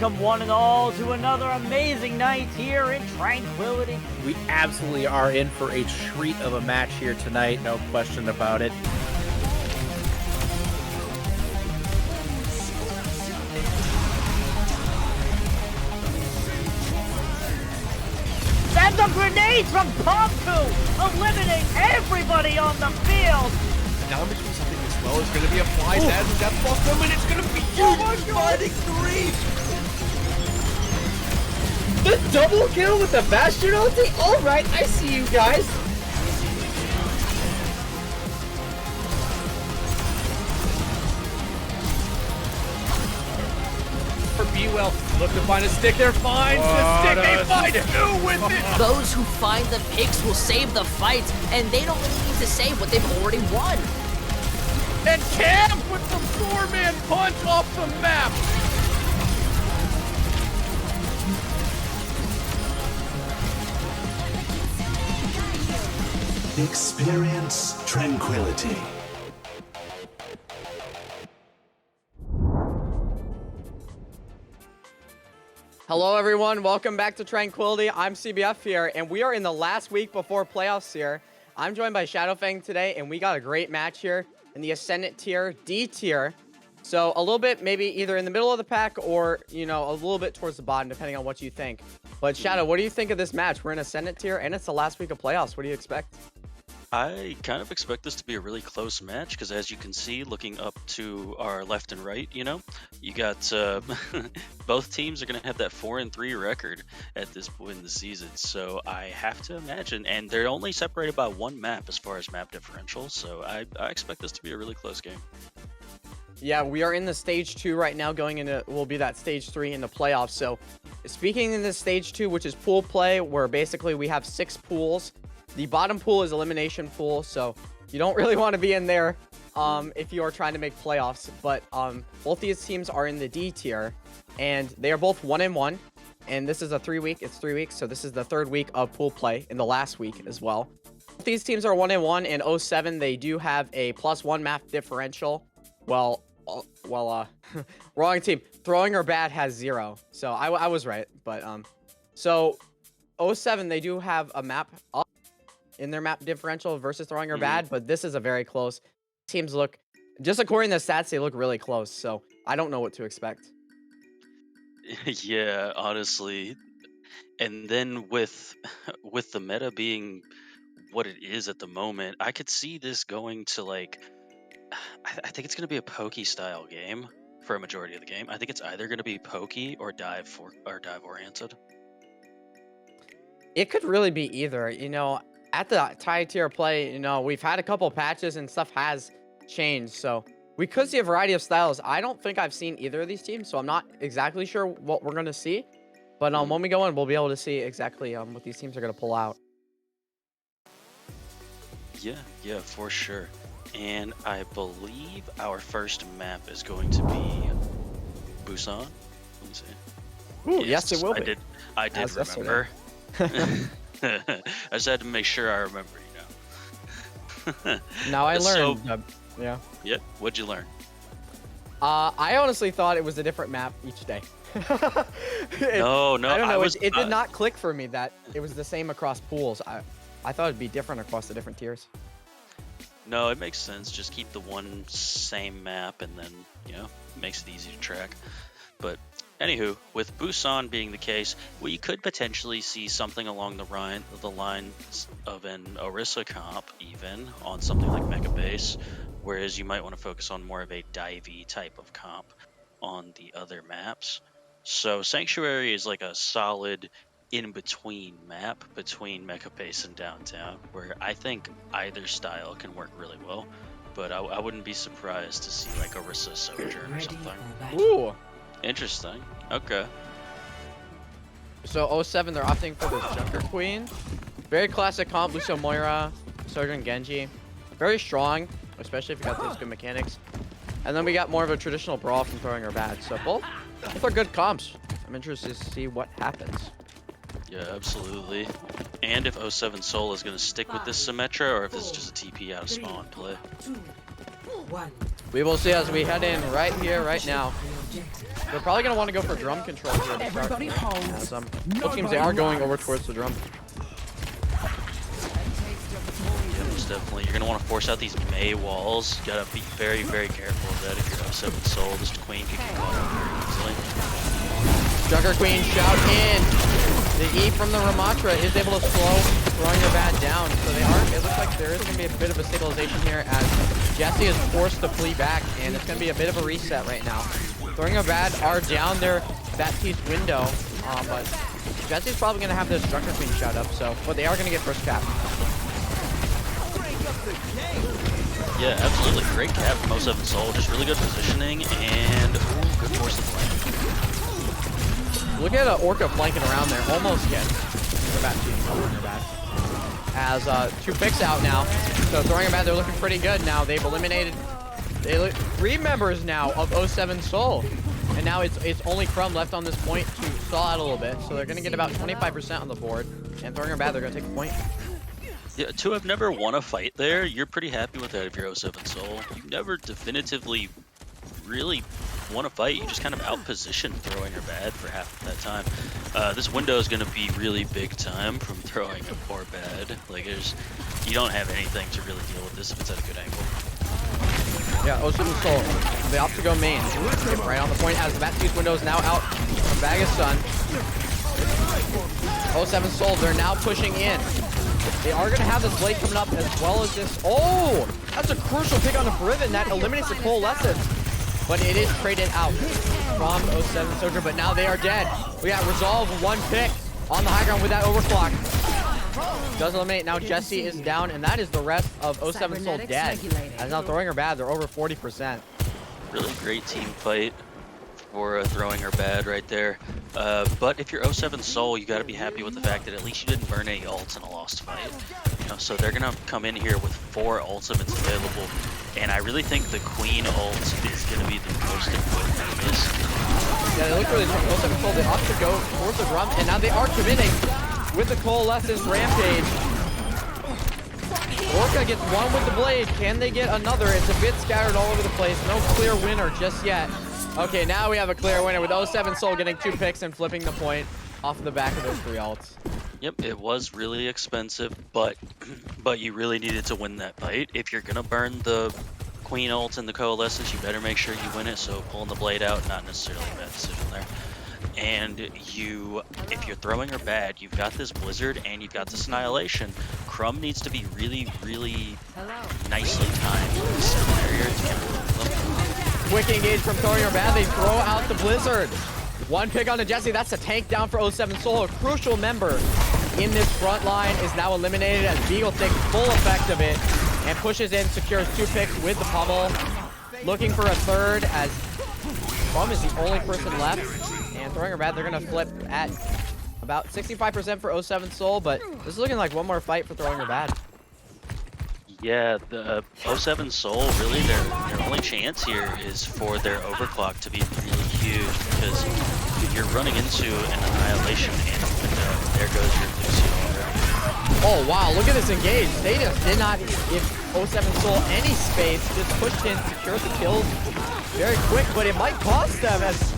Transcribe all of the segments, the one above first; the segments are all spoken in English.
welcome one and all to another amazing night here in Tranquility. We absolutely are in for a treat of a match here tonight, no question about it. And the grenade from Pompu eliminating everybody on the field. The damage from something as well is going to be applied as a death blossom, and it's going to be huge, fighting 3. The double kill with the Bastion ulti? Alright, I see you guys. For B-Well, look to find a stick there, finds the stick, they find two with it! Those who find the picks will save the fight, and they don't really need to save what they've already won. And Cam with the 4-man punch off the map! Experience tranquility. Hello everyone, welcome back to Tranquility. I'm CBF here, and we are in the last week before playoffs here. I'm joined by Shadowfang today, and we got a great match here in the Ascendant Tier, D Tier. So a little bit maybe either in the middle of the pack or, you know, a little bit towards the bottom, depending on what you think. But Shadow, what do you think of this match? We're in Ascendant Tier, and it's the last week of playoffs. What do you expect? I kind of expect this to be a really close match because, as you can see, looking up to our left and right, you know, you got both teams are going to have that 4-3 record at this point in the season. So I have to imagine, and they're only separated by one map as far as map differential. So I expect this to be a really close game. Yeah, we are in the stage 2 right now, going into, will be that stage 3 in the playoffs. So speaking in this stage 2, which is pool play, where basically we have 6 pools. The bottom pool is elimination pool, so you don't really want to be in there if you are trying to make playoffs. But both these teams are in the D tier, and they are both 1-1. And this is a 3-week. It's 3 weeks, so this is the 3rd week of pool play in the last week as well. Both these teams are 1-1, and 07 they do have a +1 map differential. Well, wrong team. Throwing or bad has 0, so I was right. But so 07 they do have a map up in their map differential versus throwing or bad, but this is a very close. Teams look, just according to the stats, they look really close, so I don't know what to expect. Yeah, honestly. And then with the meta being what it is at the moment, I could see this going to like, I think it's going to be a pokey style game for a majority of the game. I think it's either going to be pokey or dive oriented. It could really be either, you know. At the tie tier play, you know, we've had a couple patches and stuff has changed, so we could see a variety of styles. I don't think I've seen either of these teams, so I'm not exactly sure what we're going to see. But when we go in, we'll be able to see exactly what these teams are going to pull out. Yeah, for sure. And I believe our first map is going to be Busan. Let me see. Ooh, yes, it will be. I did remember. I just had to make sure I remember, you know. Now I learned. So, yeah. Yeah. What'd you learn? I honestly thought it was a different map each day. No. I don't know. It did not click for me that it was the same across pools. I thought it'd be different across the different tiers. No, it makes sense. Just keep the one same map, and then, you know, makes it easy to track. But anywho, with Busan being the case, we could potentially see something along the lines of an Orisa comp, even on something like Mega Base, whereas you might want to focus on more of a divey type of comp on the other maps. So Sanctuary is like a solid in-between map between Mega Base and Downtown, where I think either style can work really well, but I wouldn't be surprised to see like Orisa Sojourn or something. Ooh. Interesting. Okay. So 07, they're opting for the Junker Queen. Very classic comp, Lucio Moira, Sojourn Genji. Very strong, especially if you got those good mechanics. And then we got more of a traditional brawl from throwing or bad. So both are good comps. I'm interested to see what happens. Yeah, absolutely. And if 07 Soul is going to stick with this Symmetra, or if this is just a TP out of spawn play. We will see as we head in right here, right now, They're probably going to want to go for drum control here to start. As, both teams, they are going over towards the drum. Yeah, most definitely. You're going to want to force out these May walls. You got to be very, very careful of that if you're up 7 soul. This Queen can get caught up very easily. Junker Queen shout in. The E from the Ramatra is able to slow throwing your bad down. So they are, it looks like there is going to be a bit of a stabilization here as Jesse is forced to flee back, and it's going to be a bit of a reset right now. Throwing your bad are down their Baptiste window, but Jesse's probably going to have this Junker Queen shout up, so, but they are going to get first cap. Yeah, absolutely. Great cap from 07 Soul. Just really good positioning and good force of flank. Look at Orca flanking around there. Almost gets the Baptiste on their back. As 2 picks out now. So throwing them out, they're looking pretty good now. They've eliminated 3 members now of 07 Soul. And now it's only Crumb left on this point to stall out a little bit. So they're going to get about 25% on the board. And throwing them back, they're going to take a point. Yeah, to have never won a fight there, you're pretty happy with that if you're 07 Soul. You never definitively really won a fight. You just kind of outpositioned throwing her bad for half of that time. This window is going to be really big time from throwing a poor bad. Like, you don't have anything to really deal with this if it's at a good angle. Yeah, 07 Soul, they opt to go main. Right on the point as the Baptiste window is now out from Bag of Sun. 07 Soul, they're now pushing in. They are going to have this blade coming up as well as this. Oh, that's a crucial pick on the Riven that eliminates the Coalescence. But it is traded out from 07 Soldier, but now they are dead. We got Resolve, 1 pick on the high ground with that overclock. Does eliminate. Now Jesse is down, and that is the rest of 07 Soul dead. As now throwing her bad, they're over 40%. Really great team fight for throwing her bad right there. But if you're 07 Soul, you got to be happy with the fact that at least you didn't burn any ults in a lost fight. You know, so they're going to come in here with 4 ultimates available. And I really think the Queen ult is going to be the most important of this. Yeah, they look really tough. 07 Soul, they opt to go towards the drum, and now they are committing with the Coalescence Rampage. Orca gets 1 with the blade. Can they get another? It's a bit scattered all over the place. No clear winner just yet. Okay, now we have a clear winner with 07 Soul getting 2 picks and flipping the point off of the back of those 3 ults. Yep, it was really expensive, but you really needed to win that fight. If you're gonna burn the Queen ult and the Coalescence, you better make sure you win it. So pulling the blade out, not necessarily a bad decision there. And if you're throwing her bad, you've got this Blizzard and you've got this Annihilation. Crumb needs to be really, really nicely timed in this area to get rid of them. Quick engage from throwing her bad. They throw out the Blizzard. 1 pick on the Jesse. That's a tank down for 07 Soul. A crucial member in this front line is now eliminated as Beagle takes full effect of it and pushes in, secures 2 picks with the pummel. Looking for a third as Crumb is the only person left. And throwing her bad, they're going to flip at about 65% for 07 Soul, but this is looking like one more fight for throwing her bad. Yeah, the 07 Soul, really their only chance here is for their overclock to be really huge, because you're running into an Annihilation and a window. There goes your Lucio already. Oh wow, look at this engage. They just did not give 07 Soul any space, just pushed in, secured the kills very quick, but it might cost them as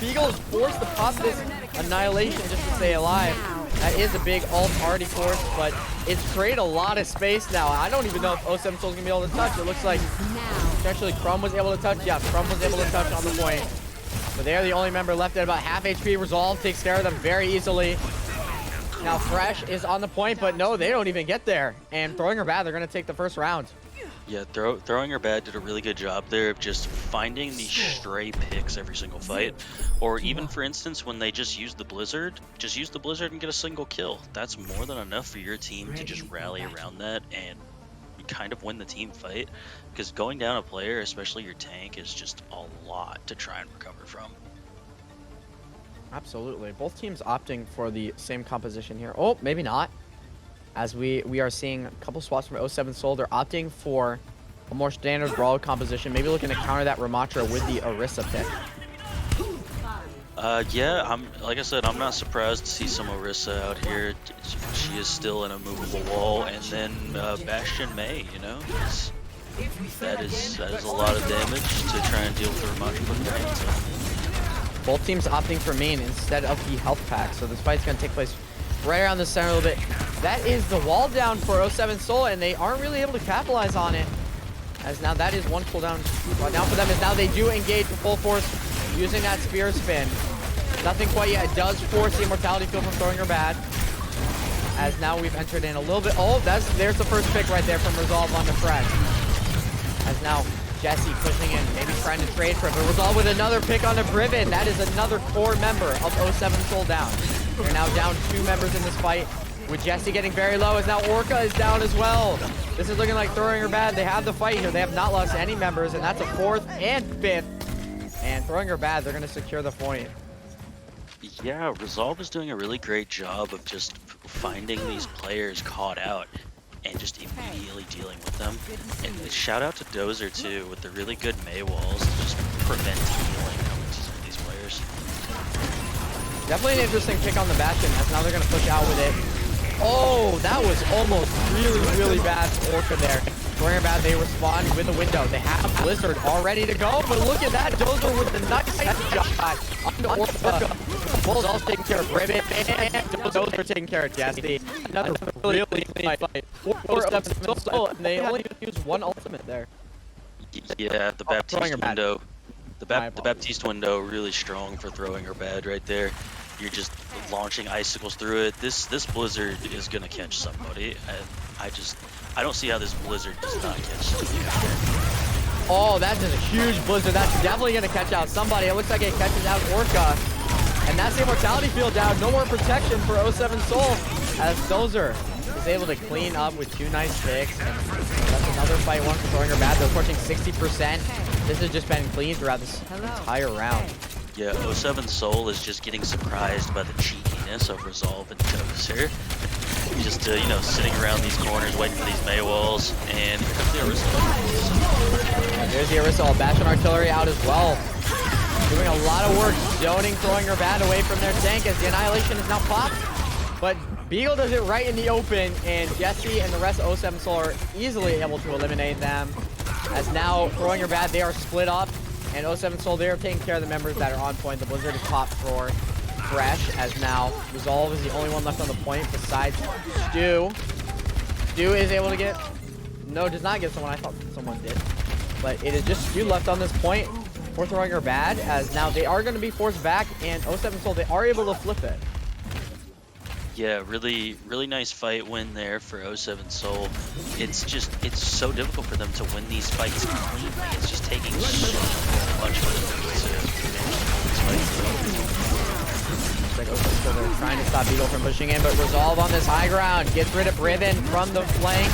Beagle is forced to pop this Annihilation just to stay alive. That is a big ult already forced, but it's created a lot of space now. I don't even know if 07 Soul's gonna be able to touch. It looks like actually Crumb was able to touch. Yeah, Crumb was able to touch on the point. But they're the only member left at about half HP. Resolve takes care of them very easily. Now Fresh is on the point, but no, they don't even get there. And throwing her bad, they're gonna take the first round. Yeah, throwing her bad did a really good job there of just finding these stray picks every single fight. Or even, for instance, when they just use the Blizzard and get a single kill. That's more than enough for your team to just rally around that and kind of win the team fight. Because going down a player, especially your tank, is just a lot to try and recover from. Absolutely. Both teams opting for the same composition here. Oh, maybe not. As we are seeing a couple swaps from 07 Soul, they're opting for a more standard Brawl composition, maybe looking to counter that Ramatra with the Orisa pick. Yeah, like I said, I'm not surprised to see some Orisa out here. She is still in a movable wall, and then Bastion May, you know, that is a lot of damage to try and deal with the Ramatra putting their hands on. Both teams opting for main instead of the health pack. So this fight's going to take place right around the center a little bit. That is the wall down for 07 Soul, and they aren't really able to capitalize on it. As now that is one cooldown. Down for them is now they do engage with full force using that spear spin. Nothing quite yet. It does force the immortality field from throwing her bad. As now we've entered in a little bit. Oh, there's the first pick right there from Resolve on the Fresh. As now Jesse pushing in, maybe trying to trade for it, but Resolve with another pick on a Briven. That is another core member of 07 Soul down. They're now down 2 members in this fight. With Jesse getting very low, as now Orca is down as well. This is looking like throwing her bad. They have the fight here. They have not lost any members, and that's a 4th and 5th. And throwing her bad, they're going to secure the point. Yeah, Resolve is doing a really great job of just finding these players caught out and just immediately dealing with them. And shout out to Dozer too with the really good May walls to just prevent healing coming to some of these players. Definitely an interesting pick on the Bastion, as now they're going to push out with it. Oh, that was almost really bad for Orca there. Throwing her bad, they respond with a window. They have Blizzard all ready to go, but look at that. Dozer with the nice headshot on Orca. Bull's also taking care of Ribbit, and Dozer taking care of Jesse. Another really clean fight. 4 Soul, and they only use 1 ultimate there. Yeah, the Baptiste window. The Baptiste window really strong for throwing her bad right there. You're just launching icicles through it. This Blizzard is gonna catch somebody. I don't see how this Blizzard does not catch somebody. Oh, that's just a huge Blizzard. That's definitely gonna catch out somebody. It looks like it catches out Orca. And that's the immortality field down. No more protection for 07 Soul, as Dozer is able to clean up with 2 nice picks. And that's another fight, one for throwing her bad. They're approaching 60%. This has just been clean throughout this entire round. Yeah, 07 Soul is just getting surprised by the cheekiness of Resolve and Dozer. Just, you know, sitting around these corners waiting for these May walls. And here comes the Orisa. There's the Orisa. Bastion Artillery out as well. Doing a lot of work, zoning, throwing her bad away from their tank as the Annihilation is now popped. But Beagle does it right in the open, and Jesse and the rest of 07 Soul are easily able to eliminate them. As now, throwing her bad, they are split up. And 07 Soul, they are taking care of the members that are on point. The Blizzard is popped for Fresh, as now Resolve is the only one left on the point besides Stu. Stu is able to get... No, does not get someone. I thought someone did. But it is just Stu left on this point for throwing her bad, as now they are going to be forced back, and 07 Soul, they are able to flip it. Yeah, really nice fight win there for 07 Soul. It's so difficult for them to win these fights cleanly. It's just taking so much for them to manage to win these fights. Like 07 Soul, they're trying to stop Beagle from pushing in, but Resolve on this high ground gets rid of Riven from the flank.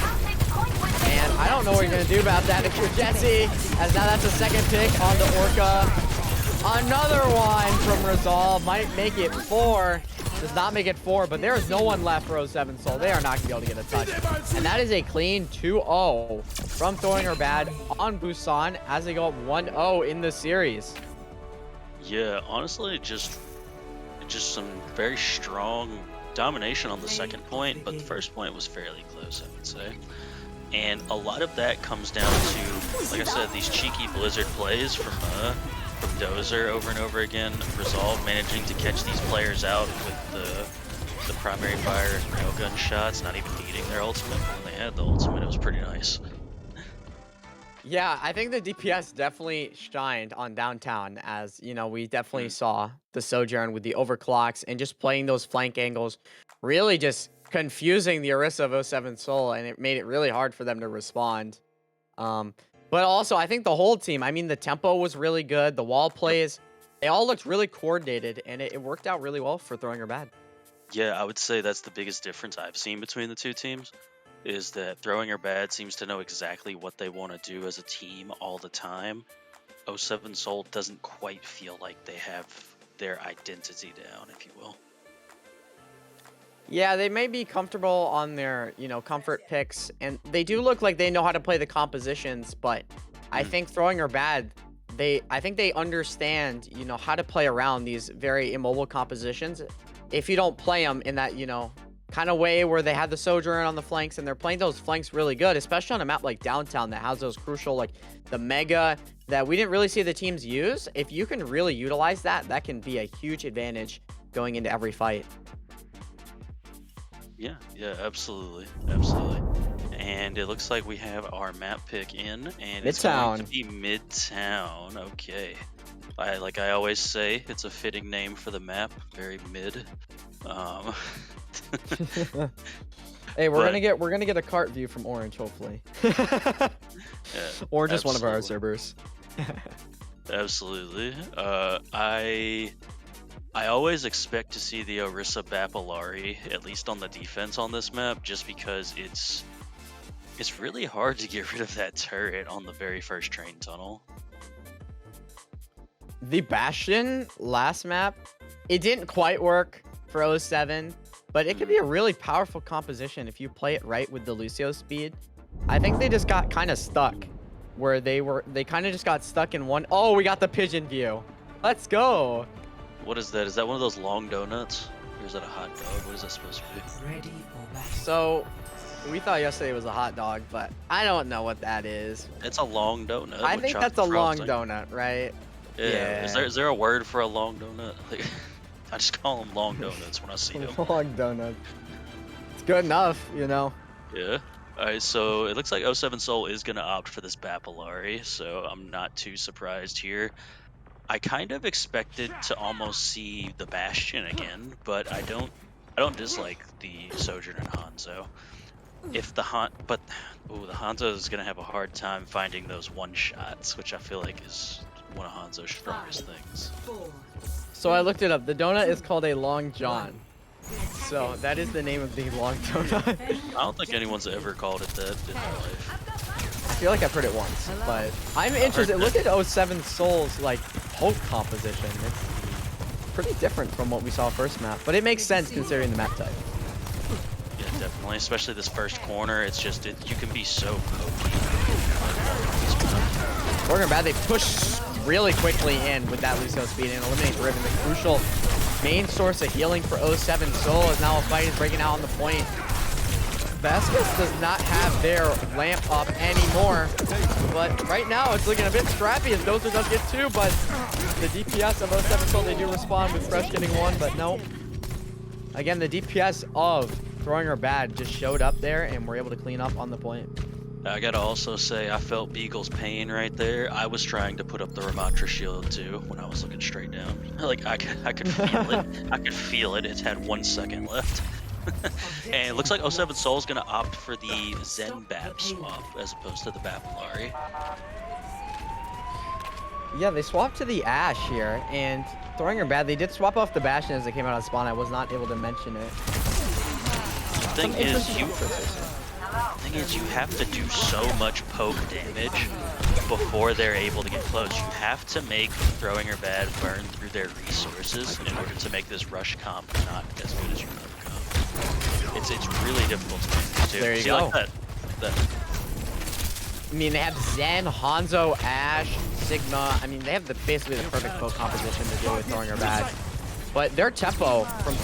And I don't know what you're going to do about that if you're Jesse, as now that's a 2nd pick on the Orca. Another one from Resolve, might make it 4. Does not make it 4, but there is no one left for 07 Soul. They are not going to be able to get a touch. And that is a clean 2-0 from throwing her bad on Busan as they go up 1-0 in the series. Yeah, honestly, just some very strong domination on the 2nd point, but the 1st point was fairly close, I would say. And a lot of that comes down to, like I said, these cheeky Blizzard plays from Dozer over and over again. Resolve managing to catch these players out with the primary fire and railgun shots, not even needing their ultimate. When they had the ultimate, it was pretty nice. Yeah, I think the DPS definitely shined on downtown, as, you know, we definitely saw the Sojourn with the overclocks and just playing those flank angles, really just confusing the Orisa of 07 Soul, and it made it really hard for them to respond. But also, I think the whole team, I mean, the tempo was really good. The wall plays, they all looked really coordinated, and it worked out really well for throwing her bad. Yeah, I would say that's the biggest difference I've seen between the two teams, is that throwing her bad seems to know exactly what they want to do as a team all the time. 07 Soul doesn't quite feel like they have their identity down, if you will. Yeah, they may be comfortable on their, you know, comfort picks, and they do look like they know how to play the compositions, but I think throwing her bad, I think they understand, you know, how to play around these very immobile compositions. If you don't play them in that, you know, kind of way where they had the Sojourner on the flanks, and they're playing those flanks really good, especially on a map like Downtown that has those crucial, like the Mega that we didn't really see the teams use. If you can really utilize that, that can be a huge advantage going into every fight. Yeah, absolutely, absolutely. And it looks like we have our map pick in, and it's going to be Midtown. Okay. Like I always say, it's a fitting name for the map. Very mid. Hey, we're gonna get a cart view from Orange, hopefully. Yeah, or just one of our servers. Absolutely. I always expect to see the Orisa Bapalari, at least on the defense on this map, just because it's really hard to get rid of that turret on the very first train tunnel. The Bastion last map, it didn't quite work for 07, but it could be a really powerful composition if you play it right with the Lucio speed. I think they just got kind of stuck, where they kind of just got stuck in one. Oh, we got the pigeon view. Let's go. What is that? Is that one of those long donuts? Or is that a hot dog? What is that supposed to be? Ready for battle. So, we thought yesterday was a hot dog, but I don't know what that is. It's a long donut. I with think that's a chocolate long frosting. donut, right? Yeah. Is there a word for a long donut? Like, I just call them long donuts when I see them. Long donut. It's good enough, you know. Yeah. Alright, so it looks like 07 Soul is going to opt for this Bapalari, so I'm not too surprised here. I kind of expected to almost see the Bastion again, but I don't dislike the Sojourner and Hanzo. If the the Hanzo is gonna have a hard time finding those one shots, which I feel like is one of Hanzo's strongest things. So I looked it up. The donut is called a Long John. So that is the name of the long donut. I don't think anyone's ever called it that in their life. I feel like I've heard it once, but I'm interested. Look at 07 Soul's like poke composition. It's pretty different from what we saw first map, but it makes sense considering the map type. Yeah, definitely. Especially this first corner. It's just you can be so pokey. Working bad. They push really quickly in with that Lucio speed and eliminate Riven. The crucial main source of healing for 07 Soul is now a fight is breaking out on the point. Vasquez does not have their lamp up anymore, but right now it's looking a bit scrappy as Dozer does get two, but the DPS of 07 Soul, they do respond with Fresh getting one, but no. Again, the DPS of Throwing Her Bad just showed up there and we're able to clean up on the point. I gotta also say, I felt Beagle's pain right there. I was trying to put up the Ramatra shield too when I was looking straight down. Like, I could feel it. I could feel it. It had 1 second left. And it looks like 07 Soul is going to opt for the Zen Bap swap as opposed to the Bapalari. Yeah, they swapped to the Ash here, and Throwing Her Bad, they did swap off the Bastion as they came out of spawn. I was not able to mention it. The thing is, you have to do so much poke damage before they're able to get close. You have to make Throwing Her Bad burn through their resources in order to make this rush comp not as good as your other comp. It's really difficult to make too. There you go. go. I mean, they have Zen, Hanzo, Ash, Sigma. I mean, they have basically the perfect poke composition to deal with Throwing Her Bad. But their tempo from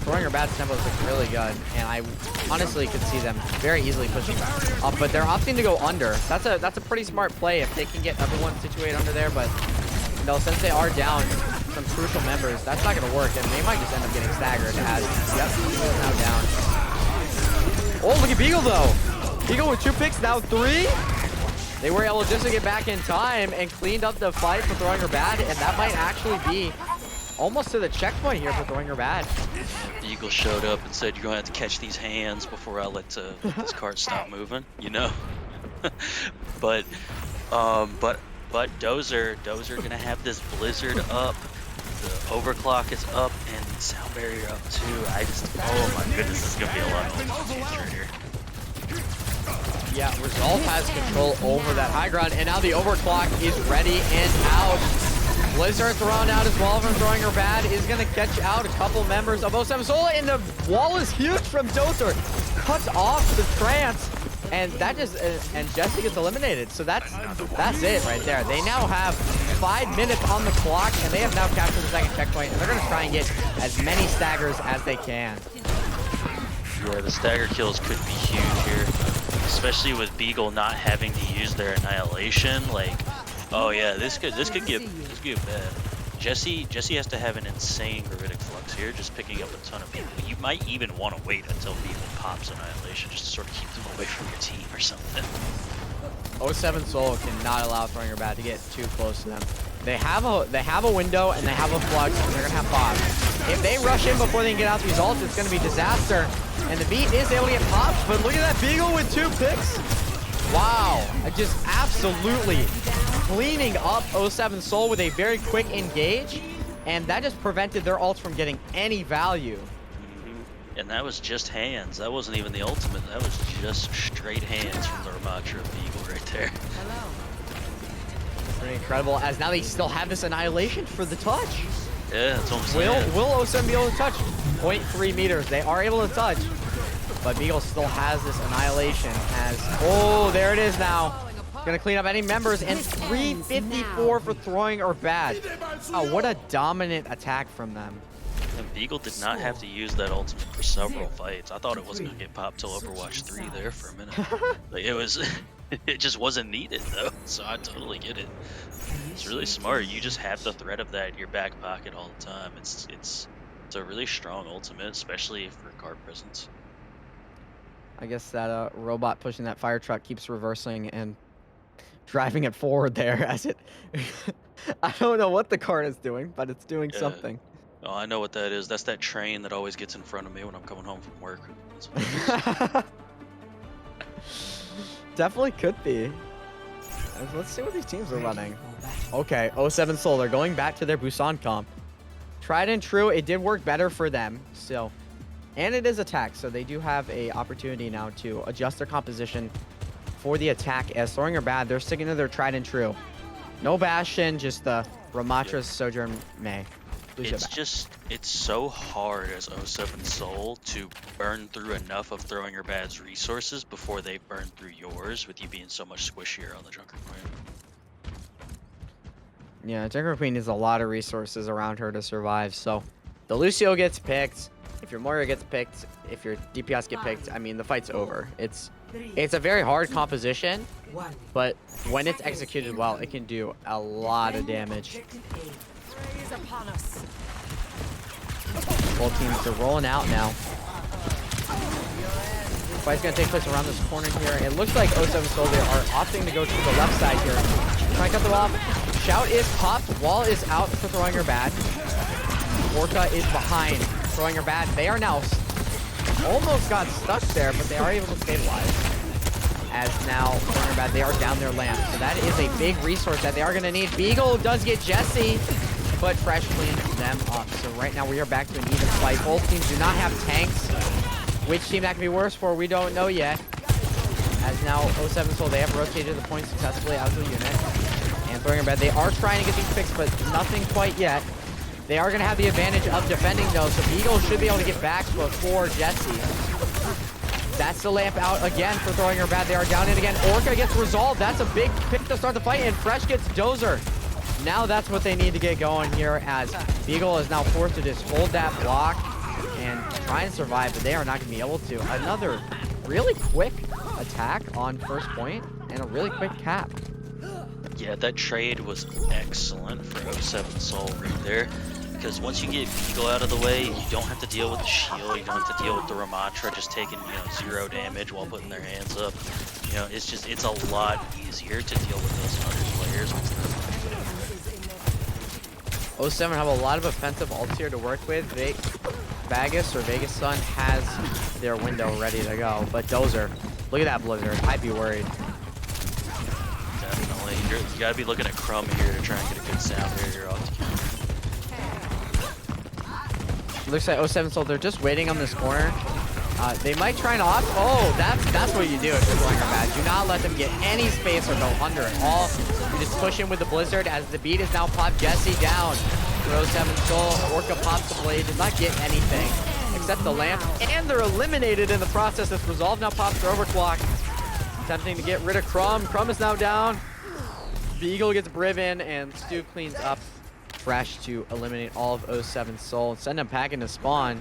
Throwing Her Bad's tempo is really good, and I honestly could see them very easily pushing up. But they're opting to go under. That's a pretty smart play if they can get everyone situated under there. But no, since they are down some crucial members, that's not going to work, and they might just end up getting staggered. As yep, Beagle's now down. Oh, look at Beagle though. Beagle with 2 picks, now 3. They were able just to get back in time and cleaned up the fight for Throwing Her Bad, and that might actually be almost to the checkpoint here for Throwing Her Bad. The Eagle showed up and said, "You're gonna have to catch these hands before I let this cart stop moving," you know. but Dozer gonna have this Blizzard up, the Overclock is up, and Sound Barrier up too. Oh my goodness, this is gonna be a lot of future here. Yeah, Resolve has control over that high ground, and now the Overclock is ready and out. Blizzard thrown out as well from Throwing Her Bad is going to catch out a couple members of 07 Soul, and the wall is huge from Dozer. Cuts off the trance, and that just and Jesse gets eliminated. So that's it right there. They now have 5 minutes on the clock, and they have now captured the second checkpoint, and they're going to try and get as many staggers as they can. Yeah, the stagger kills could be huge here, especially with Beagle not having to use their annihilation. Like, oh yeah, this could get bad. Jesse has to have an insane Viridic Flux here, just picking up a ton of people. You might even want to wait until Beagle pops annihilation just to sort of keep them away from your team or something. 07 Soul cannot allow Throwing Her Bad to get too close to them. They have a window and they have a flux and they're gonna have pops. If they rush in before they can get out these ults, it's gonna be disaster. And the beat is able to get popped, but look at that Beagle with 2 picks. Wow, just absolutely cleaning up 07 Soul with a very quick engage, and that just prevented their ults from getting any value. And that was just hands. That wasn't even the ultimate. That was just straight hands from the Ramatra Beagle right there. Pretty incredible, as now they still have this annihilation for the touch. Yeah, that's what I'm saying. Will 07 be able to touch? 0.3 meters. They are able to touch, but Beagle still has this annihilation as, oh, there it is now. Gonna clean up any members, and 354 for Throwing Her Bad. Oh, what a dominant attack from them. And Beagle did not have to use that ultimate for several fights. I thought it wasn't gonna get popped till Overwatch 3 there for a minute. Like, it just wasn't needed though, so I totally get it. It's really smart. You just have the threat of that in your back pocket all the time. It's a really strong ultimate, especially for card presence. I guess that robot pushing that fire truck keeps reversing and driving it forward there as it... I don't know what the cart is doing, but it's doing something. Oh, I know what that is. That's that train that always gets in front of me when I'm coming home from work. Definitely could be. Let's see what these teams are running. Okay, 07 Soul, they're going back to their Busan comp. Tried and true, it did work better for them still. And it is attack, so they do have a opportunity now to adjust their composition for the attack. As Throwing Her Bad, they're sticking to their tried and true. No Bastion, just the Ramatra's Sojourn May. It's so hard as 07 Soul to burn through enough of Throwing Her Bad's resources before they burn through yours, with you being so much squishier on the Junker Queen. Yeah, Junker Queen needs a lot of resources around her to survive, so the Lucio gets picked. If your Moira gets picked, if your DPS get picked, I mean, the fight's over. It's a very hard composition, but when it's executed well, it can do a lot of damage. Both teams are rolling out now. Fight's gonna take place around this corner here. It looks like 07 Soul they are opting to go to the left side here. Trying to cut them off. Shout is popped. Wall is out for Throwing Her Bad. Orca is behind Throwing Her Bad. They are now almost got stuck there, but they are able to stabilize. As now Throwing Her Bad, they are down their lamp. So that is a big resource that they are gonna need. Beagle does get Jesse, but Fresh cleaned them up. So right now we are back to an even fight. Both teams do not have tanks. Which team that can be worse for, we don't know yet. As now 07 Soul, they have rotated the point successfully out of the unit. And Throwing Her Bad, they are trying to get these picks, but nothing quite yet. They are going to have the advantage of defending though, so Beagle should be able to get back before Jesse. That's the lamp out again for Throwing Her Bad. They are down in again. Orca gets resolved. That's a big pick to start the fight, and Fresh gets Dozer. Now that's what they need to get going here, as Beagle is now forced to just hold that block and try and survive, but they are not going to be able to. Another really quick attack on first point and a really quick cap. Yeah, that trade was excellent for 07 Soul right there, because once you get Beagle out of the way, you don't have to deal with the shield, you don't have to deal with the Ramatra just taking, 0 damage while putting their hands up. It's a lot easier to deal with those other players. 07 have a lot of offensive ults here to work with. Vegas Sun has their window ready to go, but Dozer, look at that Blizzard. I'd be worried. Definitely. You gotta be looking at Crumb here to try and get a good sound barrier off. Looks like 07 Soul, they're just waiting on this corner. They might try and off. Oh, that's what you do if you're Throwing Her Bad. Do not let them get any space or go under at all. You just push in with the Blizzard as the beat is now popped. Jesse down. 07 Soul, Orca pops the blade, does not get anything except the lamp, and they're eliminated in the process. This resolve now pops for overclock. Attempting to get rid of Crumb. Crumb is now down. Beagle gets Briven, and Stu cleans up Fresh to eliminate all of 07 Soul and send them back into spawn.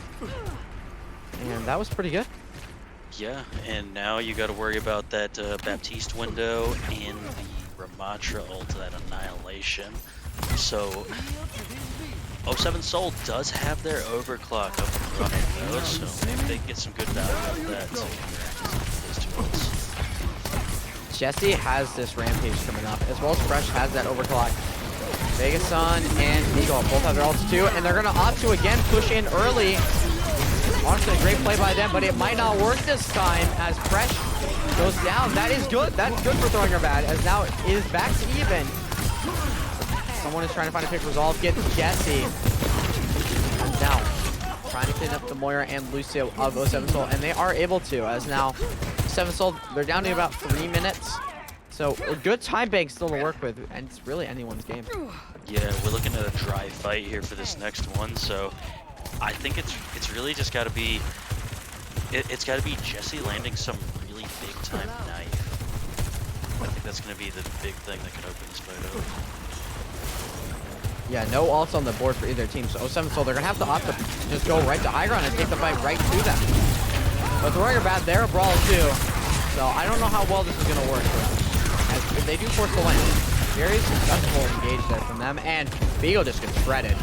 And that was pretty good. Yeah, and now you got to worry about that Baptiste window and the Ramatra ult, that Annihilation. So, 07 Soul does have their overclock up and running though, so maybe they can get some good value out of that to interact with those two ults. Jesse has this Rampage coming up, as well as Fresh has that overclock. Vegas Sun and Eagle both have their ults too, and they're going to opt to again push in early. Honestly, a great play by them, but it might not work this time as Fresh goes down. That is good. That's good for throwing her bad, as now it is back to even. Someone is trying to find a quick resolve. Get Jesse. And now trying to clean up the Moira and Lucio of 07 Soul, and they are able to, as now 7 Soul, they're down to about 3 minutes. So a good time bank still to work with, and it's really anyone's game. Yeah, we're looking at a dry fight here for this next one, so I think it's really just got to be it's got to be Jesse landing some really big time knife. I think that's going to be the big thing that can open this fight up. Yeah, no ults on the board for either team. So 07 Soul, they're gonna have to opt to just go right to high ground and take the fight right to them. But the Royer bad, they're a brawl too. So I don't know how well this is gonna work for them. As if they do force the lane, very successful engage there from them, and Beagle just gets shredded.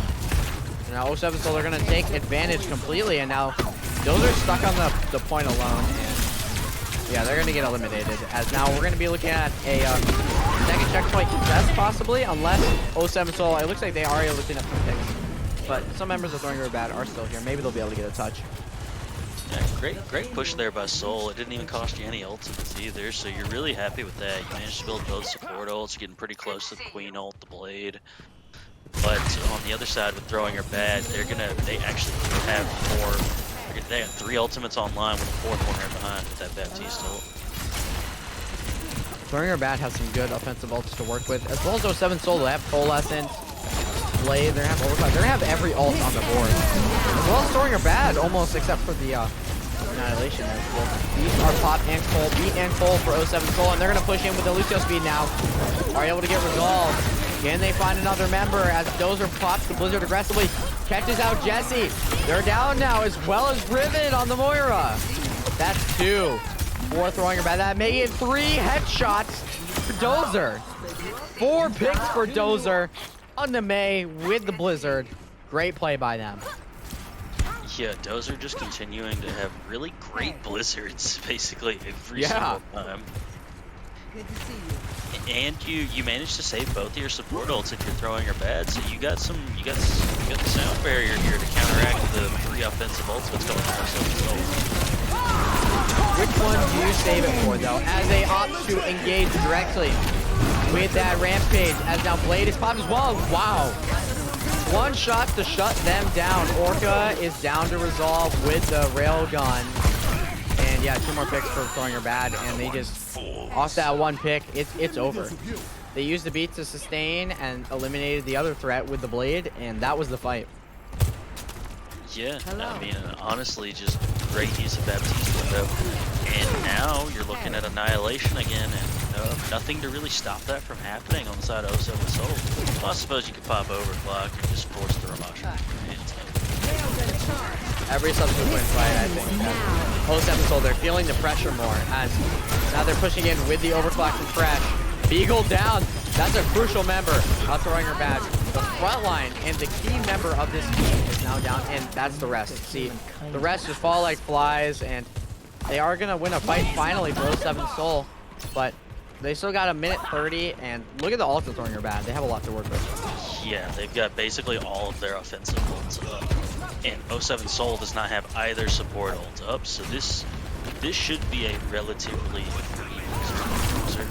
And now 07 Soul, they're gonna take advantage completely, and now those are stuck on the point alone, and yeah, they're gonna get eliminated. As now we're gonna be looking at a second checkpoint contest possibly, unless 07 Soul, it looks like they are able to clean up some picks. But some members of Throwing Her Bad are still here. Maybe they'll be able to get a touch. Yeah, great push there by Soul. It didn't even cost you any ultimates either, so you're really happy with that. You managed to build both support ults, getting pretty close to the Queen ult, the Blade. But on the other side with Throwing Her Bad, they actually have more. They have 3 ultimates online with a 4th one right behind with that Baptiste ult. Throwing Her Bad has some good offensive ults to work with, as well as 07 Soul. They have Coalescent, Blade, they're gonna have Overclock, they're gonna have every ult on the board. As well as Throwing Her Bad, almost except for the Annihilation there. Well, these are Pop and Cole, Beat and Cole for 07 Soul, and they're gonna push in with the Lucio speed now. Are able to get resolved. Can they find another member as Dozer pops the Blizzard aggressively, catches out Jesse. They're down now, as well as Riven on the Moira. That's 2 for Throwing Her Bad. That made it 3 headshots for Dozer. 4 picks for Dozer on the May with the Blizzard. Great play by them. Yeah, Dozer just continuing to have really great blizzards basically every single time. Good to see you. And you managed to save both of your support ults if you're Throwing Her Bad, so you got the sound barrier here to counteract the 3 offensive ultimates going on. Which one do you save it for though? As they opt to engage directly with that Rampage, as now Blade is popped as well. Wow. 1 shot to shut them down. Orca is down to resolve with the Railgun. And yeah, 2 more picks for Throwing Her Bad, and they just, off that 1 pick, it's over. They used the beat to sustain and eliminated the other threat with the Blade, and that was the fight. Yeah, I mean, honestly, just great use of Baptiste window. And now you're looking at Annihilation again, and nothing to really stop that from happening on the side of 07 Soul. Well, I suppose you could pop Overclock and just force the Ramatra. Every subsequent fight, I think. 07 Soul, they're feeling the pressure more, as now they're pushing in with the Overclock from Fresh. Beagle down. That's a crucial member of Throwing Her Bad. The front line and the key member of this team is now down, and that's the rest. See, the rest just fall like flies, and they are going to win a fight finally for 07 Soul, but they still got 1:30, and look at the ult of Throwing Her Bad. They have a lot to work with. Yeah, they've got basically all of their offensive ults up. And 07 Soul does not have either support ult up, so this should be a relatively free user.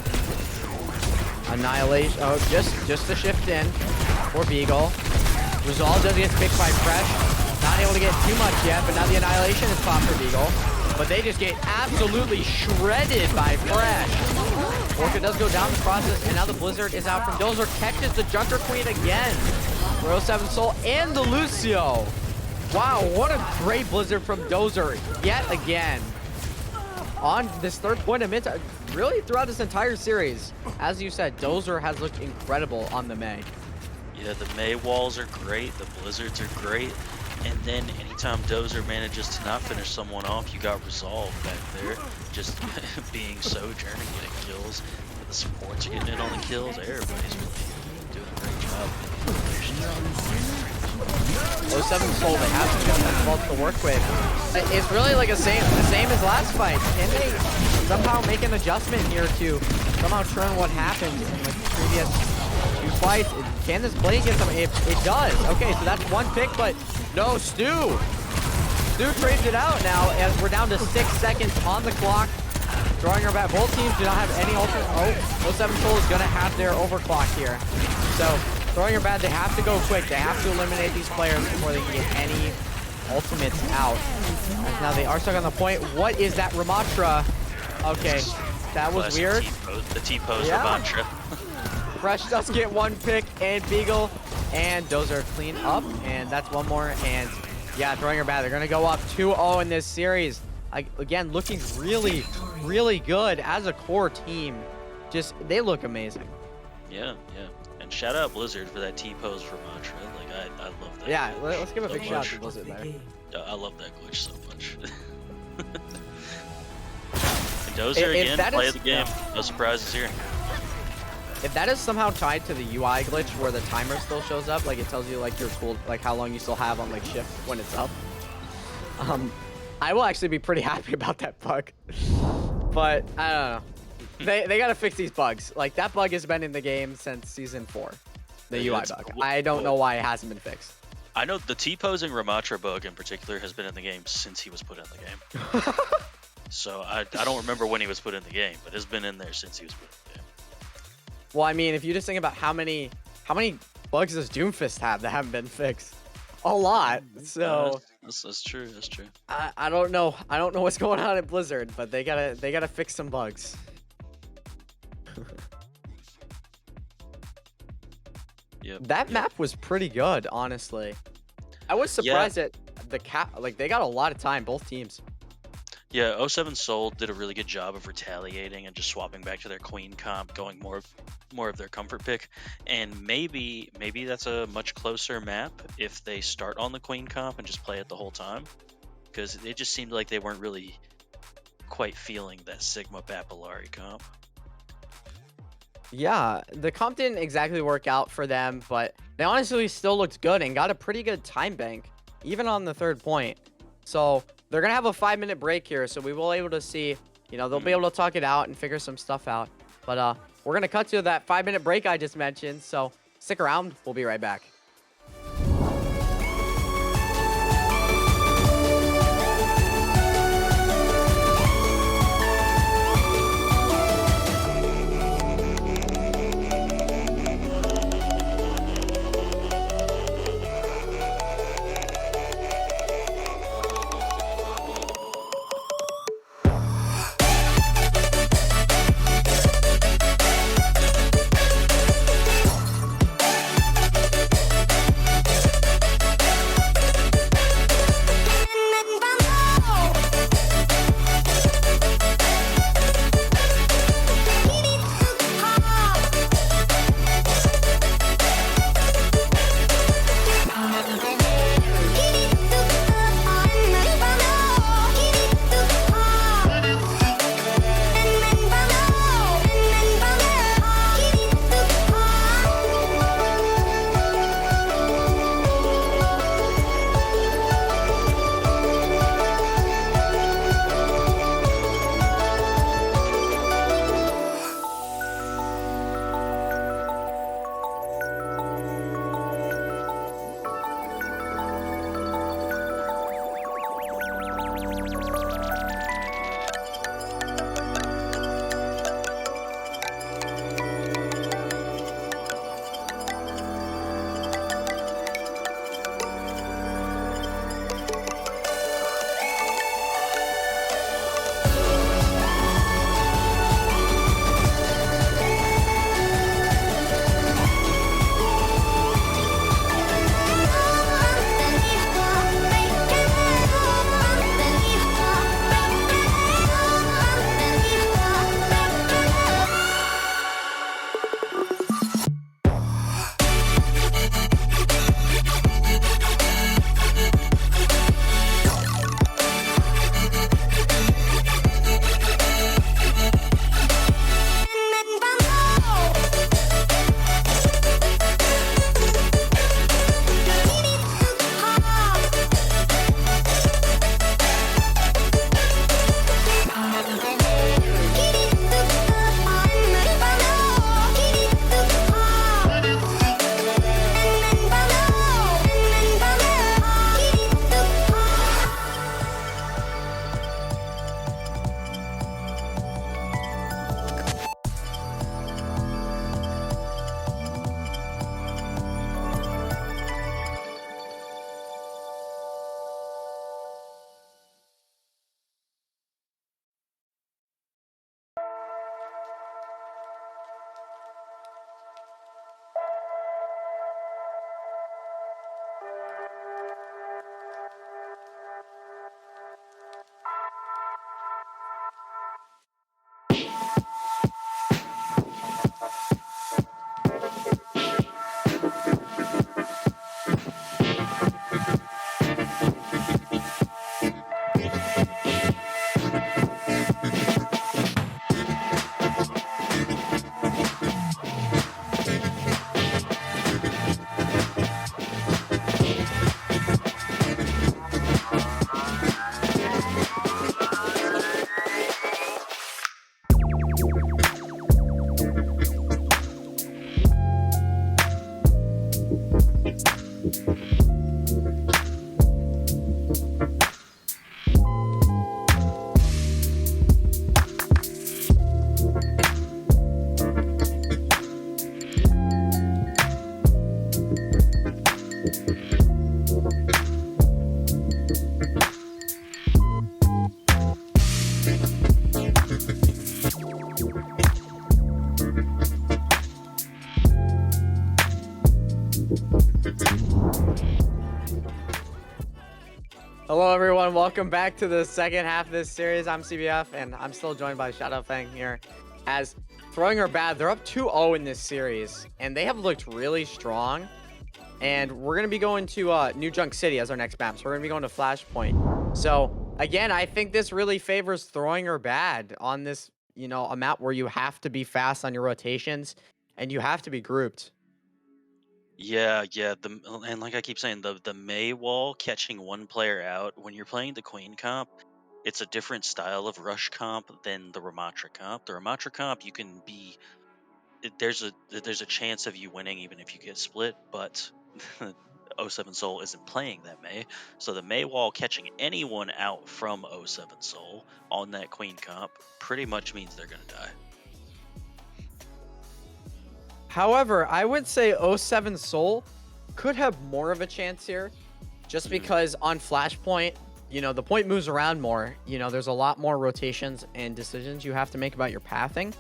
Annihilation. Oh, just to shift in for Beagle. Resolve does get picked by Fresh. Not able to get too much yet, but now the Annihilation is popped for Beagle. But they just get absolutely shredded by Fresh. Orca does go down the process, and now the Blizzard is out from Dozer. Catches the Junker Queen again for 07 Soul and the Lucio. Wow, what a great Blizzard from Dozer yet again. On this 3rd point of mid, really throughout this entire series. As you said, Dozer has looked incredible on the May. Yeah, the May walls are great, the Blizzards are great. And then anytime Dozer manages to not finish someone off, you got Resolve back there, just being Sojourn and getting kills. The supports are getting in on the kills. Everybody's really doing a great job. 07 Soul, they have some vaults to work with. It's really like the same as last fight. Can they somehow make an adjustment here to somehow turn what happened in like the previous 2 fights? Can this play against them? It does. Okay, so that's 1 pick, but no, Stu trades it out now as we're down to 6 seconds on the clock. Drawing her back. Both teams do not have any alternate. Oh, 07 Soul is going to have their overclock here. So throwing her bad, they have to go quick. They have to eliminate these players before they can get any ultimates out. As now they are stuck on the point. What is that Ramatra? Okay, that was weird. The T-pose Yeah. Ramatra. Fresh does get 1 pick, and Beagle and Dozer clean up, and that's 1 more. And yeah, throwing her bad. They're going to go up 2-0 in this series. Again, looking really, really good as a core team. Just, they look amazing. Yeah. And shout out Blizzard for that T-pose for Mantra. Like, I love that. Yeah, glitch let's give a so big shout out much. to Blizzard there. I love that glitch so much. And Dozer again, play of the game. No surprises here. If that is somehow tied to the UI glitch where the timer still shows up, like it tells you like your cool, like how long you still have on like shift when it's up, I will actually be pretty happy about that bug. But I don't know. They gotta fix these bugs. Like that bug has been in the game since season 4. The UI bug. I don't know why it hasn't been fixed. I know the T-posing Ramatra bug in particular has been in the game since he was put in the game. So I don't remember when he was put in the game, but it's been in there since he was put in the game. Well, I mean, if you just think about how many bugs does Doomfist have that haven't been fixed? A lot. So that's true. That's true. I don't know. I don't know what's going on at Blizzard, but they gotta fix some bugs. Yep. That map was pretty good, honestly. I was surprised at the like they got a lot of time, both teams. Yeah, 07 Soul did a really good job of retaliating and just swapping back to their Queen comp, going more of their comfort pick. And maybe that's a much closer map if they start on the Queen comp and just play it the whole time. Because it just seemed like they weren't really quite feeling that Sigma Papillary comp. Yeah, the comp didn't exactly work out for them, but they honestly still looked good and got a pretty good time bank, even on the 3rd point. So they're gonna have a 5-minute break here, so we will be able to see, they'll be able to talk it out and figure some stuff out. But we're gonna cut to that 5-minute break I just mentioned, so stick around, we'll be right back. Hello everyone, welcome back to the second half of this series. I'm CBF, and I'm still joined by Shadow Fang here. As Throwing Her Bad, they're up 2-0 in this series, and they have looked really strong. And we're going to be going to New Junk City as our next map, so we're going to be going to Flashpoint. So, again, I think this really favors Throwing Her Bad on this, you know, a map where you have to be fast on your rotations, and you have to be grouped. Yeah, and like I keep saying, the Mei wall catching one player out when you're playing the Queen comp, it's a different style of rush comp than the Ramatra comp. The Ramatra comp, you can be there's a chance of you winning even if you get split, but O7 Soul isn't playing that Mei, so the Mei wall catching anyone out from O7 Soul on that Queen comp pretty much means they're gonna die. However, I would say 07 Soul could have more of a chance here, just because on Flashpoint, you know, the point moves around more. You know, there's a lot more rotations and decisions you have to make about your pathing.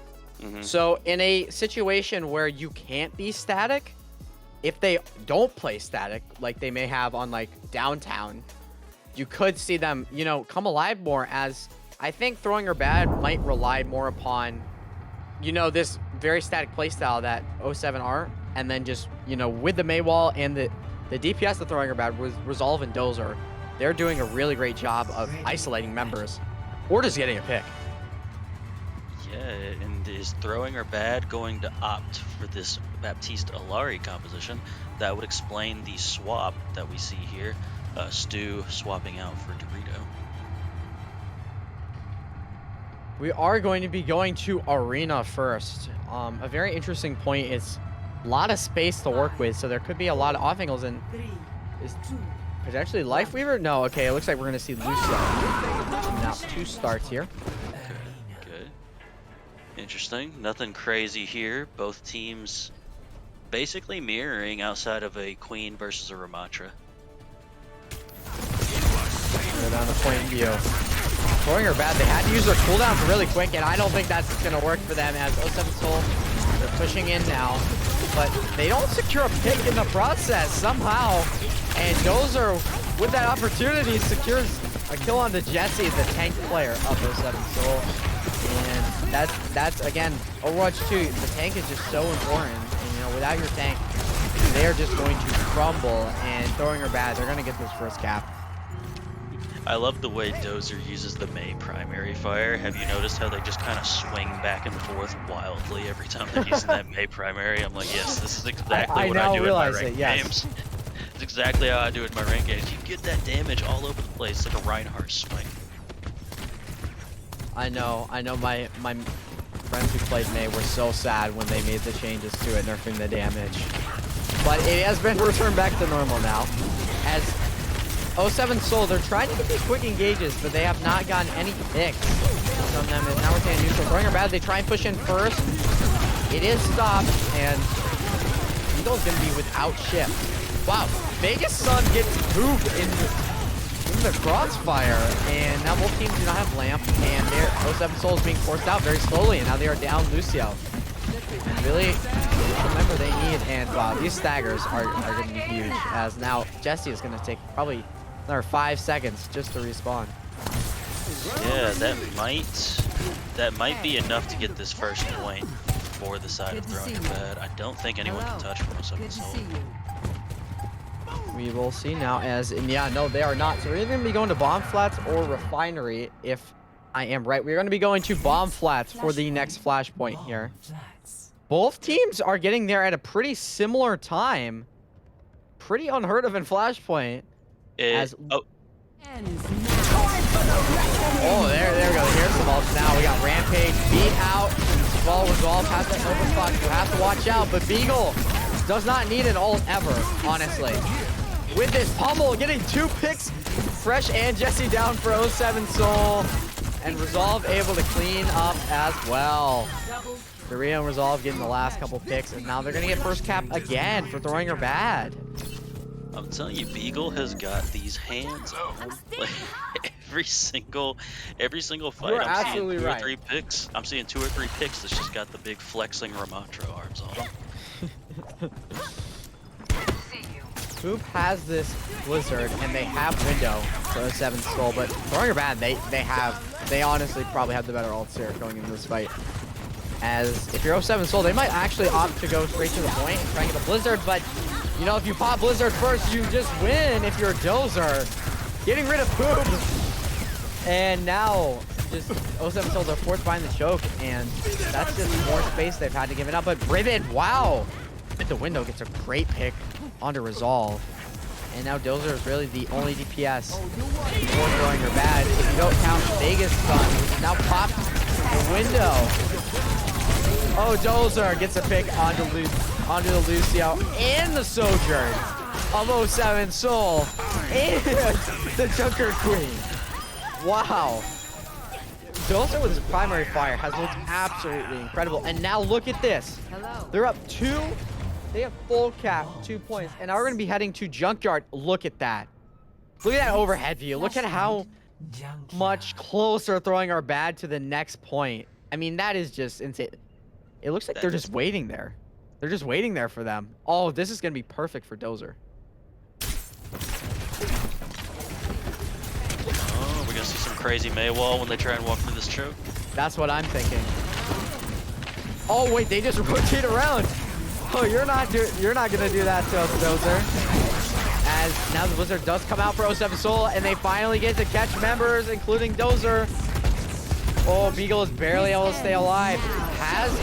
So in a situation where you can't be static, if they don't play static, like they may have on like Downtown, you could see them, you know, come alive more, as I think Throwing Her Bad might rely more upon, you know, this very static playstyle that 07 are, and then just, you know, with the Mei wall and the DPS of Throwing Her Bad with Resolve and Dozer, they're doing a really great job of isolating members or just getting a pick. Yeah, and is Throwing Her Bad going to opt for this Baptiste Alari composition? That would explain the swap that we see here. Stu swapping out for Dorito. We are going to be going to Arena first. A very interesting point is a lot of space to work with, so there could be a lot of off angles, and is potentially Lifeweaver? No, okay, it looks like we're going to see Lucio. Now 2 starts here. Good. Interesting. Nothing crazy here. Both teams basically mirroring outside of a Queen versus a Ramatra. Go down the point view. Throwing Her Bad, they had to use their cooldowns really quick, and I don't think that's going to work for them, as 07 Soul, they're pushing in now. But they don't secure a pick in the process somehow. And Dozer, with that opportunity, secures a kill on the Jesse, the tank player of 07 Soul. And that's again, Overwatch 2, the tank is just so important. And, you know, without your tank, they're just going to crumble. And Throwing Her Bad, they're going to get this first cap. I love the way Dozer uses the Mei primary fire. Have you noticed how they just kind of swing back and forth wildly every time they're using that Mei primary? I'm like, yes, this is exactly what I do in my ranked games. It's exactly how I do it in my ranked games. You get that damage all over the place, like a Reinhardt swing. I know my friends who played Mei were so sad when they made the changes to it, nerfing the damage. But it has been returned back to normal now. As 07 Soul, they're trying to get these quick engages, but they have not gotten any picks from them. And now we're saying neutral. Throwing Her Bad, they try and push in first. It is stopped, and Eagle's going to be without ship. Wow, Vegas Sun gets moved in the crossfire, and now both teams do not have Lamp, and 07 Soul is being forced out very slowly, and now they are down Lucio. And really, remember they need, and wow, these staggers are going to be huge, as now Jesse is going to take probably another 5 seconds just to respawn. Yeah, that might be enough to get this first point for the side of Throwing Her Bad. I don't think anyone can touch from 07 Soul. We will see now, as, and yeah, no, they are not. So we're either going to be going to Bomb Flats or Refinery, if I am right. We're going to be going to Bomb Flats for the next flashpoint here. Both teams are getting there at a pretty similar time. Pretty unheard of in Flashpoint. Oh, there we go. Here's some ults now. We got Rampage beat out. Ball Resolve has that open spot. You have to watch out, but Beagle does not need an ult ever, honestly. With this pummel, getting 2 picks, Fresh and Jesse down for 07 Soul. And Resolve able to clean up as well. Dorito and Resolve getting the last couple picks, and now they're going to get first cap again for Throwing Her Bad. I'm telling you, Beagle has got these hands on him. Like, every single fight, You're I'm seeing absolutely 2 or right. 3 picks. I'm seeing 2 or 3 picks that's just got the big flexing Ramatra arms on them. Poop has this Blizzard, and they have window for 07 Soul, but Throwing Her Bad, they honestly probably have the better ults here going into this fight. As if you're 07 Soul, they might actually opt to go straight to the point and try and get a Blizzard, but you know, if you pop Blizzard first, you just win if you're a Dozer. Getting rid of Poop. And now, just 07 Souls are forced behind the choke, and that's just more space they've had to give it up. But Rivet, wow! At the window gets a great pick onto Resolve. And now Dozer is really the only DPS for Throwing Her Bad. If you don't count Vegas stun, which is now popped the window. Oh, Dozer gets a pick onto the Lucio and the Sojourn of 07 Soul and the Junker Queen. Wow. Dozer with his primary fire has looked absolutely incredible. And now look at this. They're up 2. They have full cap, 2 points. And now we're going to be heading to Junkyard. Look at that. Look at that overhead view. Look at how much closer Throwing Her Bad to the next point. I mean, that is just insane. It looks like they're just waiting there. They're just waiting there for them. Oh, this is going to be perfect for Dozer. Oh, we're going to see some crazy Maywall when they try and walk through this choke. That's what I'm thinking. Oh, wait, they just rotate around. Oh, you're not going to do that to us, Dozer. As now the Blizzard does come out for 07 Soul, and they finally get to catch members, including Dozer. Oh, Beagle is barely able to stay alive.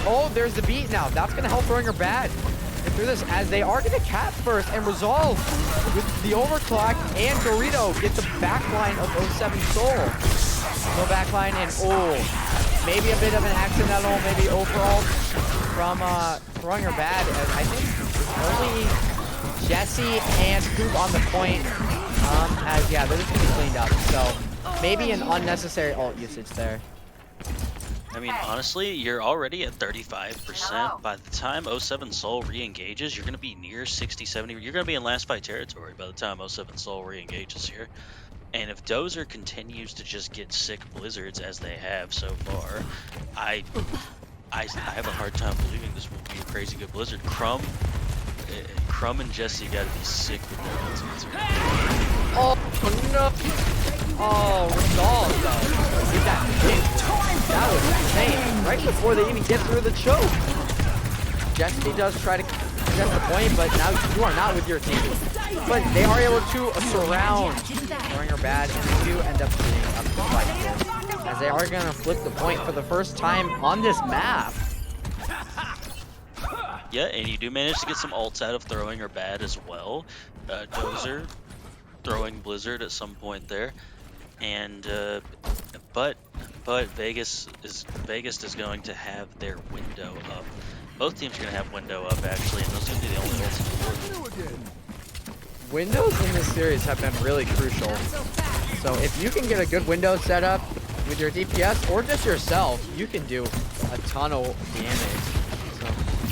Oh, there's the beat now. That's going to help Throwing Her Bad get through this, as they are going to cap first and Resolve with the overclock, and Dorito gets the backline of 07 Soul. No backline, and oh, maybe a bit of an accidental, maybe overall from Throwing Her Bad. I think only Jesse and Coop on the point, as yeah, they're just going to be cleaned up. So maybe an unnecessary ult usage there. I mean, honestly, you're already at 35%. By the time 07 Soul re-engages, you're going to be near 60, 70. You're going to be in last fight territory by the time 07 Soul re-engages here. And if Dozer continues to just get sick Blizzards as they have so far, I have a hard time believing this will be a crazy good Blizzard. Crumb and Jesse got to be sick with their ultimates. Oh, no. Oh, Resolve, though. Get that hit. That was insane. Right before they even get through the choke. Jesse does try to contest the point, but now you are not with your team. But they are able to surround Throwing Her Bad, and they do end up getting up to the fight, as they are going to flip the point for the first time on this map. Yeah, and you do manage to get some ults out of Throwing Her Bad as well. Dozer throwing Blizzard at some point there. And but Vegas is going to have their window up. Both teams are going to have window up actually, and those are going to be the only ults. Windows in this series have been really crucial. So if you can get a good window set up with your DPS or just yourself, you can do a ton of damage.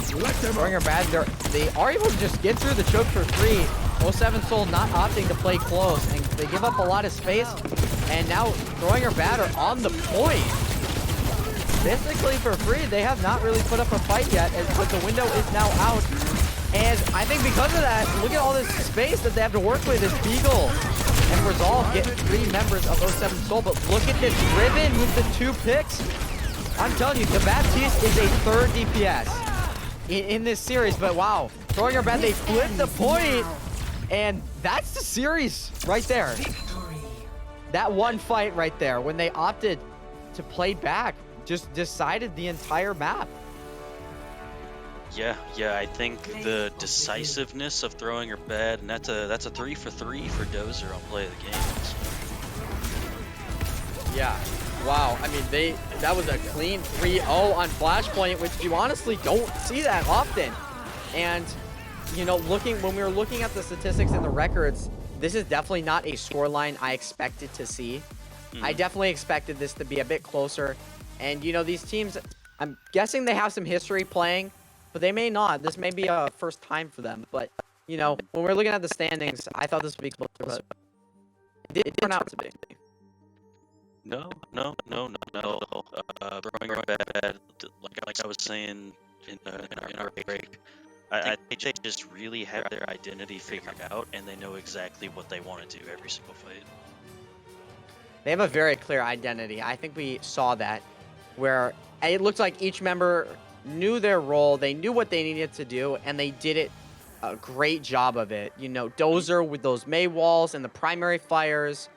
So Throwing Her Bad, they are able to just get through the choke for free. 07 Soul not opting to play close, and they give up a lot of space. And now Throwing Her Bad are on the point. Basically for free, they have not really put up a fight yet, but the window is now out. And I think because of that, look at all this space that they have to work with as Beagle and Resolve get 3 members of 07 Soul. But look at this Ribbon with the 2 picks. I'm telling you, the Baptiste is a 3rd DPS in this series. But wow, Throwing Her Bad, they flipped the point. And that's the series right there. That one fight right there, when they opted to play back, just decided the entire map. Yeah, I think the decisiveness of Throwing Her Bad, and that's a 3 for 3 for Dozer on play of the game. Yeah, wow. I mean, that was a clean 3-0 on Flashpoint, which you honestly don't see that often. And you know, when we were looking at the statistics and the records, this is definitely not a scoreline I expected to see. I definitely expected this to be a bit closer. And, you know, these teams, I'm guessing they have some history playing, but they may not. This may be a first time for them. But, you know, when we're looking at the standings, I thought this would be closer, but it did turn out to be. No. Throwing Her Bad, like I was saying in our break, I think they just really have their identity figured out, and they know exactly what they want to do every single fight. They have a very clear identity. I think we saw that, where it looked like each member knew their role, they knew what they needed to do, and they did it a great job of it. You know, Dozer with those May walls and the primary fires.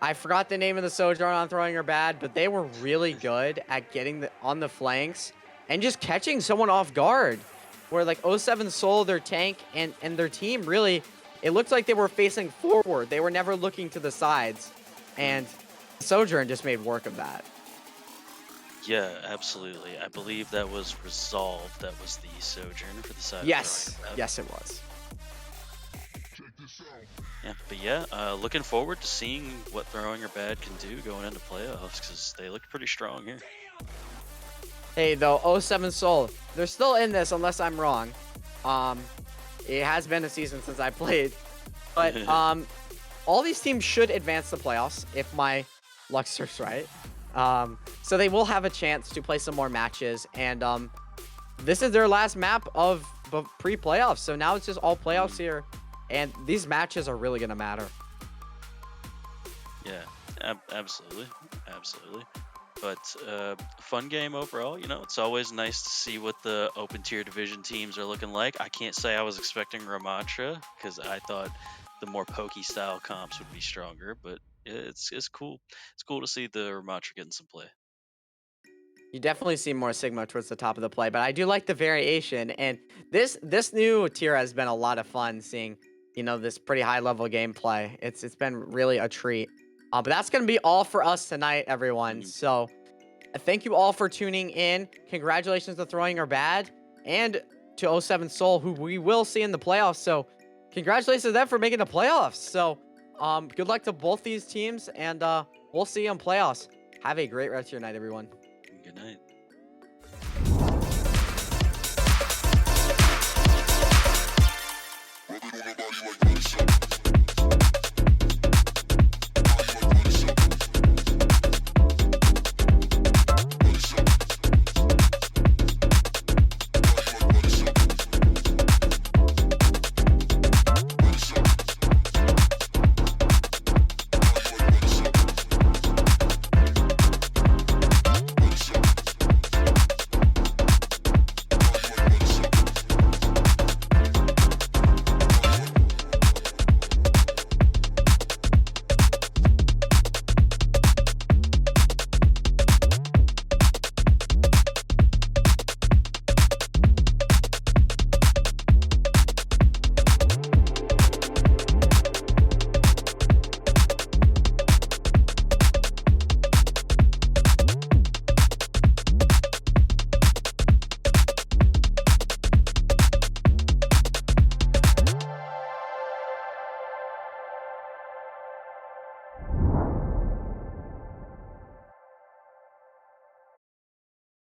I forgot the name of the Sojourn on throwing her bad, but they were really good at getting on the flanks and just catching someone off guard. Where like 07 Soul, their tank, and their team really, it looked like they were facing forward. They were never looking to the sides. And Sojourn just made work of that. Yeah, absolutely. I believe that was Resolve. That was the Sojourner for the side. Yes, yes, it was. Yeah, but yeah, looking forward to seeing what Throwing Her Bad can do going into playoffs, because they looked pretty strong here. Hey, though, 07 Soul, they're still in this unless I'm wrong. It has been a season since I played. But all these teams should advance the playoffs if my luck serves right. So they will have a chance to play some more matches. And this is their last map of pre-playoffs. So now it's just all playoffs here. And these matches are really going to matter. Yeah, absolutely. Absolutely. But fun game overall. You know, it's always nice to see what the open tier division teams are looking like. I can't say I was expecting Ramatra, because I thought the more pokey style comps would be stronger, but it's cool. It's cool to see the Ramatra getting some play. You definitely see more Sigma towards the top of the play, but I do like the variation. And this new tier has been a lot of fun seeing, you know, this pretty high level gameplay. It's been really a treat. But that's going to be all for us tonight, everyone. So thank you all for tuning in. Congratulations to Throwing Her Bad and to 07 Soul, who we will see in the playoffs. So congratulations to them for making the playoffs. So good luck to both these teams, and we'll see you in playoffs. Have a great rest of your night, everyone. Good night. Rubbing on her body like lotion.